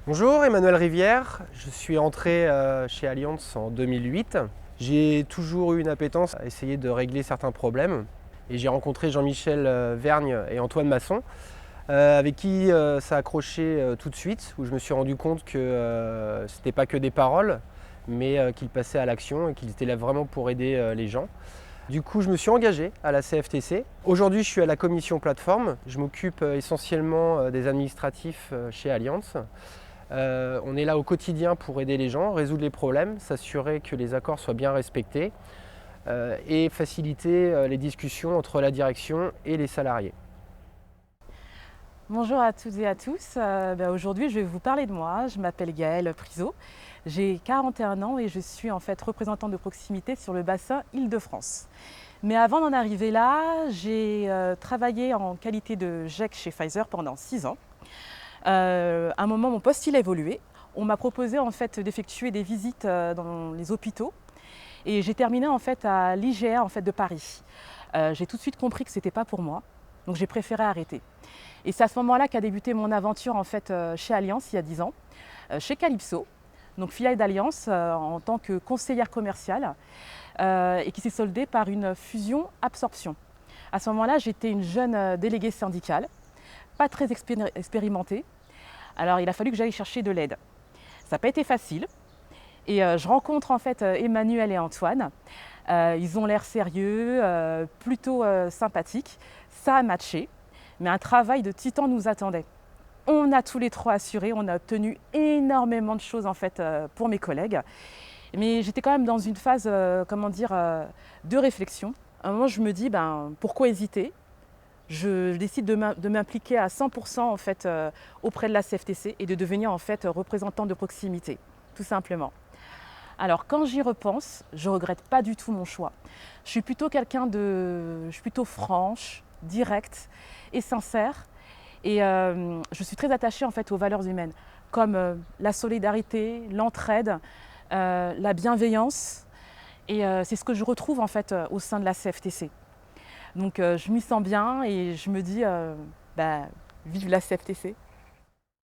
Bonjour, Emmanuel Rivière. Je suis entré chez Allianz en 2008. J'ai toujours eu une appétence à essayer de régler certains problèmes. Et j'ai rencontré Jean-Michel Vergne et Antoine Masson, avec qui ça a accroché tout de suite, où je me suis rendu compte que ce n'était pas que des paroles, mais qu'ils passaient à l'action et qu'ils étaient là vraiment pour aider les gens. Du coup, je me suis engagé à la CFTC. Aujourd'hui, je suis à la commission plateforme. Je m'occupe essentiellement des administratifs chez Allianz. On est là au quotidien pour aider les gens, résoudre les problèmes, s'assurer que les accords soient bien respectés et faciliter les discussions entre la direction et les salariés. Bonjour à toutes et à tous. Aujourd'hui, je vais vous parler de moi. Je m'appelle Gaëlle Priseau. J'ai 41 ans et je suis en fait représentante de proximité sur le bassin Île-de-France. Mais avant d'en arriver là, j'ai travaillé en qualité de GEC chez Pfizer pendant 6 ans. À un moment, mon poste il a évolué. On m'a proposé en fait d'effectuer des visites dans les hôpitaux et j'ai terminé en fait à l'IGA en fait de Paris. J'ai tout de suite compris que c'était pas pour moi, donc j'ai préféré arrêter. Et c'est à ce moment-là qu'a débuté mon aventure en fait chez Allianz il y a 10 ans, chez Calypso, donc filiale d'Allianz en tant que conseillère commerciale et qui s'est soldée par une fusion-absorption. À ce moment-là, j'étais une jeune déléguée syndicale, pas très expérimentée. Alors il a fallu que j'aille chercher de l'aide. Ça n'a pas été facile. Et je rencontre en fait Emmanuel et Antoine. Ils ont l'air sérieux, plutôt sympathiques. Ça a matché, mais un travail de titan nous attendait. On a tous les trois assuré, on a obtenu énormément de choses en fait pour mes collègues. Mais j'étais quand même dans une phase, de réflexion. À un moment, je me dis, pourquoi hésiter? Je décide de m'impliquer à 100% en fait, auprès de la CFTC et de devenir en fait représentante de proximité, tout simplement. Alors quand j'y repense, je ne regrette pas du tout mon choix. Je suis plutôt je suis plutôt franche, directe et sincère. Et je suis très attachée en fait aux valeurs humaines, comme la solidarité, l'entraide, la bienveillance. Et c'est ce que je retrouve en fait au sein de la CFTC. Donc je m'y sens bien et je me dis, vive la CFTC.